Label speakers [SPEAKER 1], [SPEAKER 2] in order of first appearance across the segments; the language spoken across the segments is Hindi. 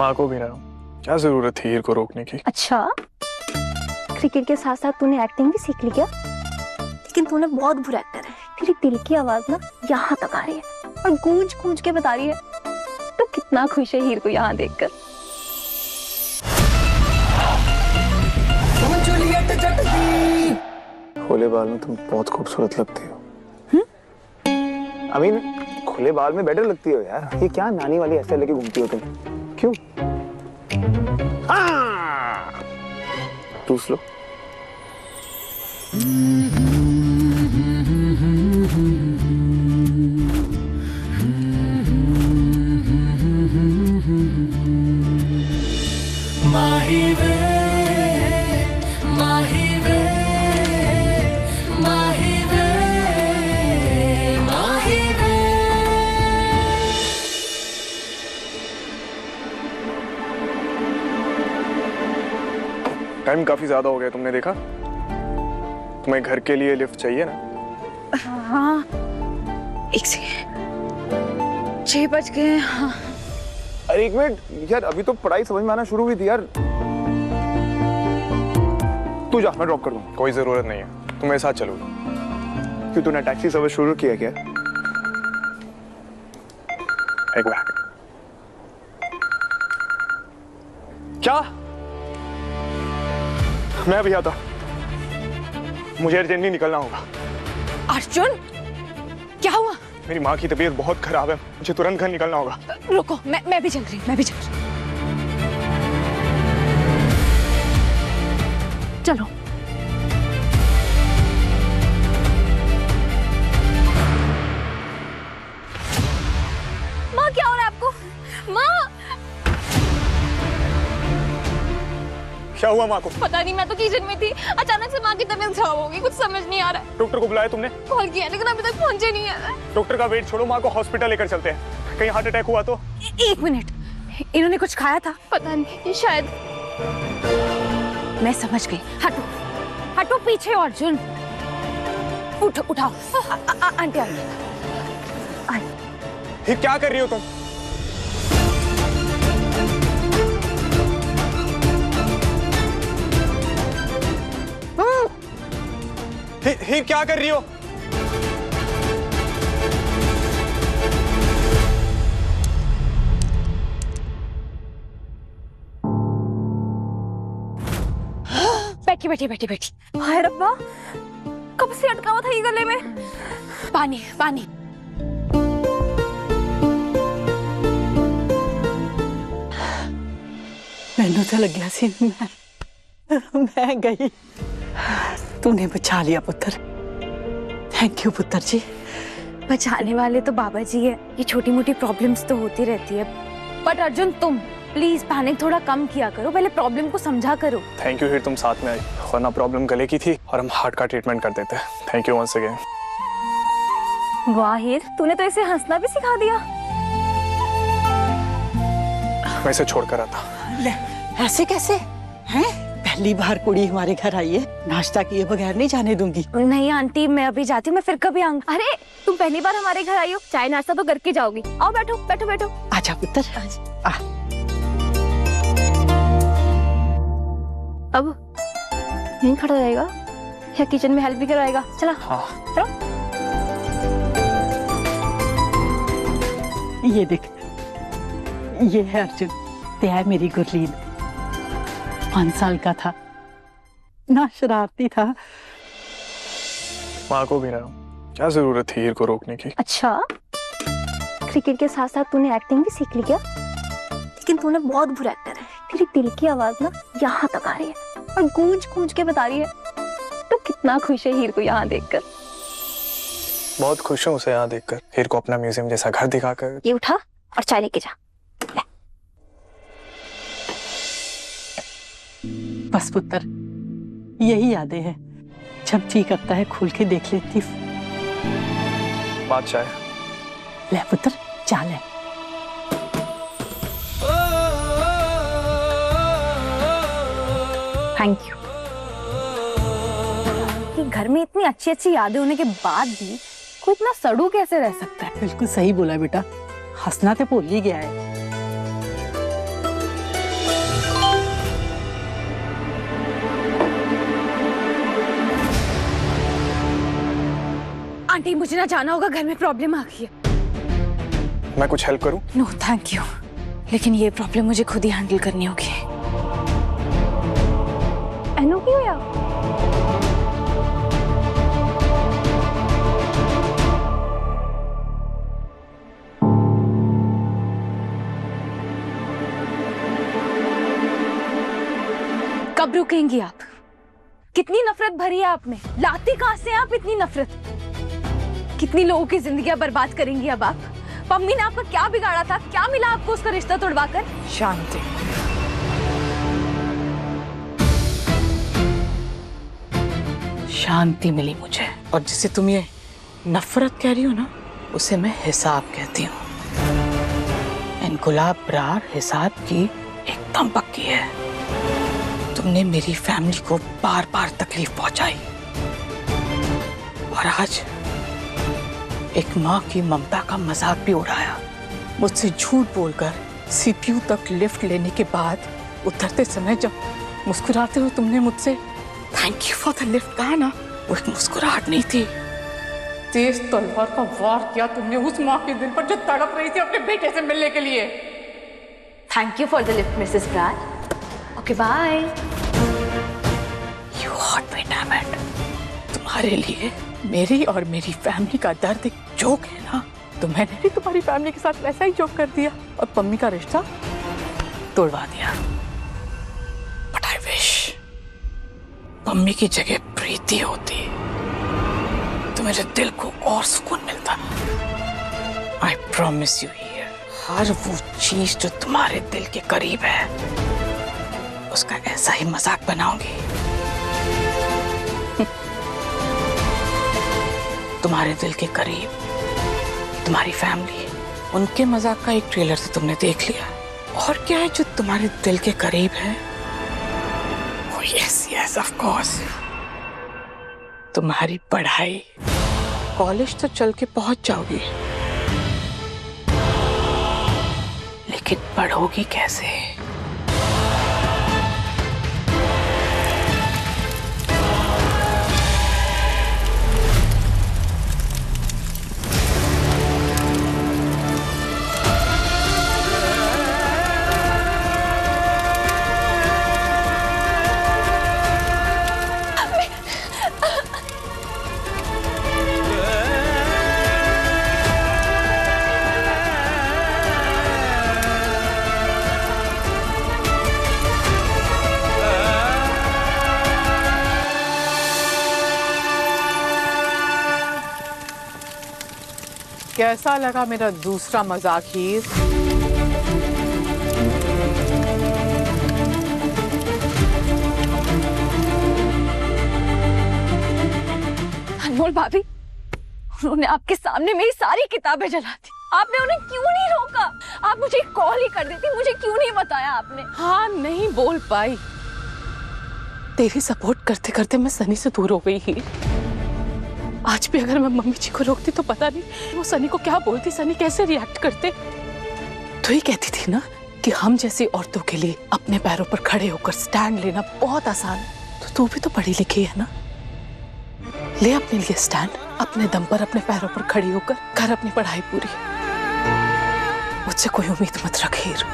[SPEAKER 1] माँ को भी ना, क्या जरूरत थी हीर को रोकने की।
[SPEAKER 2] अच्छा, क्रिकेट के साथ साथ तूने एक्टिंग भी सीख ली क्या? लेकिन तूने बहुत बुरा एक्टर है। तेरी दिल की आवाज ना यहाँ तक आ रही है और गूंज गूंज के बता रही है तो कितना खुश है हीर को यहाँ देखकर।
[SPEAKER 1] खुले बाल में तुम बहुत खूबसूरत लगती हो। खुले बाल में बेटर लगती हो यार। ये क्या नानी वाली ऐसे लेके घूमती हो तुम? क्यों? चूस लो। टाइम काफी ज्यादा हो गया, तुमने देखा? तुम्हें घर के लिए लिफ्ट चाहिए ना?
[SPEAKER 2] हाँ, एक सेकंड, 6 बज गए। हाँ।
[SPEAKER 1] अरे एक मिनट यार, अभी तो पढ़ाई समझ में आना शुरू हुई थी यार। तू जा, मैं ड्रॉप कर दूं। कोई जरूरत नहीं है, तुम मेरे साथ चलो। क्यों, तूने टैक्सी सर्विस शुरू किया क्या? एक मिनट। क्या? मैं अभी आता, मुझे अर्जेंटली निकलना होगा।
[SPEAKER 2] अर्जुन, क्या हुआ?
[SPEAKER 1] मेरी माँ की तबीयत बहुत खराब है, मुझे तुरंत घर निकलना होगा।
[SPEAKER 2] रुको, मैं भी चल रही हूँ, चलो। माँ, क्या हो रहा है आपको? माँ!
[SPEAKER 1] क्या हुआ माँ को?
[SPEAKER 2] पता नहीं, मैं तो किचन में थी, अचानक से माँ की तबीयत खराब हो गई, कुछ समझ नहीं आ रहा है।
[SPEAKER 1] डॉक्टर को बुलाया तुमने?
[SPEAKER 2] कॉल किया लेकिन अभी तक पहुंचे नहीं है।
[SPEAKER 1] डॉक्टर का वेट छोड़ो, माँ को हॉस्पिटल लेकर चलते हैं। कहीं हार्ट अटैक हुआ तो?
[SPEAKER 2] एक मिनट, इन्होंने कुछ खाया था? पता नहीं, शायद। मैं समझ गई। हटो हटो पीछे। अर्जुन, उठो, उठाओ। आंटी
[SPEAKER 1] ये क्या कर रही हो तुम? ही क्या कर रही हो?
[SPEAKER 2] बैठी। हाय रब्बा, कब से अटका हुआ था ये गले में? पानी।
[SPEAKER 3] मैनू तो लग्या सी मैं गई, तूने बचा लिया पुत्र। थैंक यू पुत्र जी।
[SPEAKER 2] बचाने वाले तो बाबा जी है, ये छोटी मोटी प्रॉब्लम्स तो होती रहती है। बट अर्जुन, तुम प्लीज पैनिक थोड़ा कम किया करो, पहले प्रॉब्लम को समझा करो।
[SPEAKER 1] थैंक यू हीर, तुम साथ में आई, वरना प्रॉब्लम गले की थी और हम हार्ट का ट्रीटमेंट कर देते। Thank you once again.
[SPEAKER 2] वाह हीर, तूने तो इसे हंसना भी सिखा दिया।
[SPEAKER 1] मैं इसे छोड़कर आता।
[SPEAKER 3] ले, ऐसे कैसे हैं? पहली बार कुड़ी हमारे घर आई है, नाश्ता किए बगैर नहीं जाने दूंगी।
[SPEAKER 2] नहीं आंटी, मैं अभी जाती हूँ, मैं फिर कभी आऊंगी। अरे तुम पहली बार हमारे घर आई हो, चाय नाश्ता तो करके जाओगी। आओ, बैठो।
[SPEAKER 3] आजा पुत्र, आ।
[SPEAKER 2] अब यहीं खड़ा रहेगा या किचन में हेल्प भी करवाएगा? चला।
[SPEAKER 1] हाँ।
[SPEAKER 2] चलो।
[SPEAKER 3] ये देख, ये है अर्जुन, ते है मेरी गुरलीन। 5 साल का था ना, शरारती था।
[SPEAKER 1] माँ को भी ना, क्या जरूरत थी हीर को रोकने की।
[SPEAKER 2] अच्छा, क्रिकेट के साथ साथ तूने एक्टिंग भी सीख ली क्या? लेकिन तूने बहुत बुरा एक्टर है। तेरी दिल की आवाज ना यहाँ तक आ रही है और गूंज गूंज के बता रही है तो कितना खुश है हीर को यहाँ देखकर।
[SPEAKER 1] बहुत खुश हूँ उसे यहाँ देखकर, हीर को अपना म्यूजियम जैसा घर दिखाकर।
[SPEAKER 2] ये उठा और चाय लेके जा।
[SPEAKER 3] बस पुत्र, यही यादें हैं। जब जी करता है खोल के देख लेती।
[SPEAKER 1] बात चाय।
[SPEAKER 3] ले पुत्र, चाल है।
[SPEAKER 2] Thank you. कि घर में इतनी अच्छी अच्छी यादें होने के बाद भी कोई इतना सड़ू कैसे रह सकता है?
[SPEAKER 3] बिल्कुल सही बोला बेटा, हंसना तो भूल ही गया है।
[SPEAKER 2] आंटी, मुझे ना जाना होगा, घर में प्रॉब्लम आ गई है।
[SPEAKER 1] मैं कुछ हेल्प करूं?
[SPEAKER 2] नो थैंक यू, लेकिन ये प्रॉब्लम मुझे खुद ही हैंडल करनी होगी। एनो क्यों हुआ? कब रुकेंगी आप? कितनी नफरत भरी है आप में, लाती कहां से आप इतनी नफरत? कितनी लोगों की जिंदगियां बर्बाद करेंगी अब आप? मम्मी ने आपका क्या बिगाड़ा था? क्या मिला आपको उसका रिश्ता तोड़वाकर?
[SPEAKER 3] शांति, शांति मिली मुझे, और जिसे तुम ये नफरत कह रही हो ना, उसे मैं हिसाब कहती हूँ। इन गुलाब बरार हिसाब की एकदम पक्की है। तुमने मेरी फैमिली को बार बार तकलीफ पहुंचाई, और आज एक माँ की ममता का मजाक भी उड़ाया। मुझसे झूठ बोलकर सीपीयू तक लिफ्ट लेने के बाद उतरते समय जब मुस्कुराते हुए तुमने मुझसे thank you for the lift कहा ना, वो एक मुस्कुराहट नहीं थी, तेज तलवार का वार किया तुमने उस माँ के दिल पर जो तड़प रही थी अपने बेटे से मिलने के लिए।
[SPEAKER 2] Thank you for the lift Mrs Brad. Okay bye.
[SPEAKER 3] You hurt me, damn it. तुम्हारे लिए मेरी और मेरी फैमिली का दर्द एक जोक है ना, तो मैंने भी तुम्हारी फैमिली के साथ वैसा ही जोक कर दिया और पम्मी का रिश्ता तोड़वा दिया। But I wish पम्मी की जगह प्रीति होती तो मेरे दिल को और सुकून मिलता। I promise you here, हर वो चीज जो तुम्हारे दिल के करीब है उसका ऐसा ही मजाक बनाऊंगी। तुम्हारे दिल के करीब तुम्हारी फैमिली, उनके मजाक का एक ट्रेलर तो तुमने देख लिया, और क्या है जो तुम्हारे दिल के करीब है? Oh yes, yes, of course. तुम्हारी पढ़ाई, कॉलेज तो चल के पहुंच जाओगी, लेकिन पढ़ोगी कैसे? कैसा लगा मेरा दूसरा मजाक हीर?
[SPEAKER 2] अनमोल भाभी, उन्होंने आपके सामने मेरी सारी किताबें जला दी। आपने उन्हें क्यों नहीं रोका? आप मुझे कॉल ही कर देती, मुझे क्यों नहीं बताया आपने?
[SPEAKER 3] हाँ, नहीं बोल पाई। तेरी सपोर्ट करते करते मैं सनी से दूर हो गई ही। आज भी अगर मैं मम्मी जी को रोकती तो पता नहीं वो सनी को क्या बोलती, सनी कैसे रिएक्ट करते। तो ही कहती थी ना कि हम जैसी औरतों के लिए अपने पैरों पर खड़े होकर स्टैंड लेना बहुत आसान है। तो तू भी तो पढ़ी लिखी है ना, ले अपने लिए स्टैंड, अपने दम पर अपने पैरों पर खड़ी होकर कर अपनी पढ़ाई पूरी। मुझसे कोई उम्मीद मत रख हीर।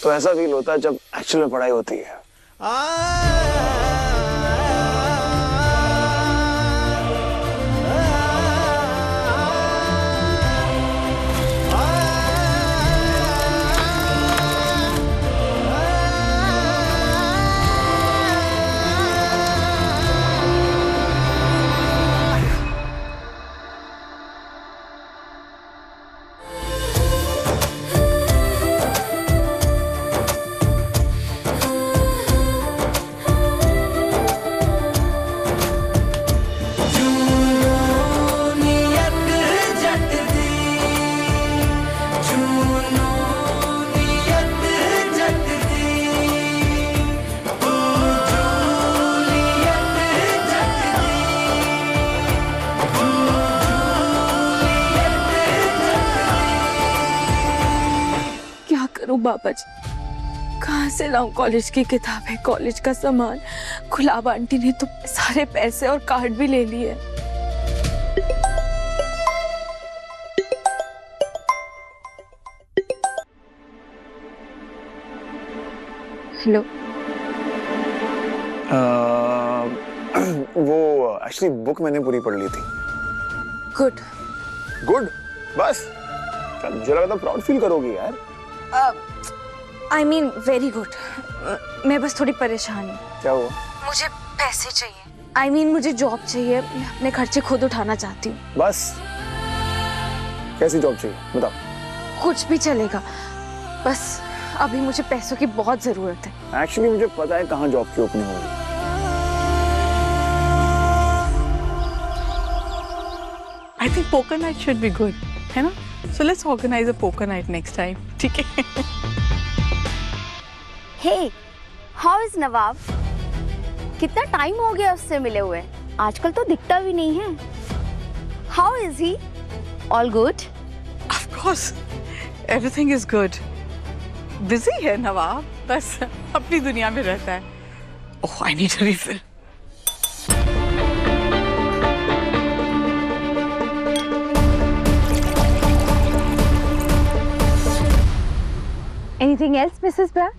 [SPEAKER 4] तो ऐसा फील होता है जब एक्चुअल में पढ़ाई होती है।
[SPEAKER 5] बाबा जी, कहाँ से लाऊं कॉलेज की किताबें, कॉलेज का सामान? गुलाब आंटी ने तो सारे पैसे और कार्ड भी ले लिए। हेलो।
[SPEAKER 4] वो एक्चुअली बुक मैंने पूरी पढ़ ली थी।
[SPEAKER 5] गुड।
[SPEAKER 4] गुड? बस मुझे लगा था प्राउड फील करोगी यार।
[SPEAKER 5] I mean very good. मैं बस थोड़ी परेशान हूँ।
[SPEAKER 4] क्या हुआ?
[SPEAKER 5] मुझे पैसे चाहिए। आई मीन मुझे जॉब चाहिए, मैं अपने खर्चे खुद उठाना चाहती हूँ।
[SPEAKER 4] बस कैसी जॉब चाहिए बताओ?
[SPEAKER 5] कुछ भी चलेगा, बस अभी मुझे पैसों की बहुत जरूरत है।
[SPEAKER 4] एक्चुअली मुझे पता है कहाँ जॉब की ओपनिंग होगी।
[SPEAKER 3] I think poker night should be good, है ना? So let's organize a poker night next time. ठीक है?
[SPEAKER 2] Hey, how is नवाब? कितना टाइम हो गया उससे मिले हुए? आजकल तो दिखता भी नहीं है। How is he? All good?
[SPEAKER 3] Of course, everything is good. Busy है नवाब, बस अपनी दुनिया में रहता है। Oh, I need a refill.
[SPEAKER 2] Anything else, Mrs. Bragg?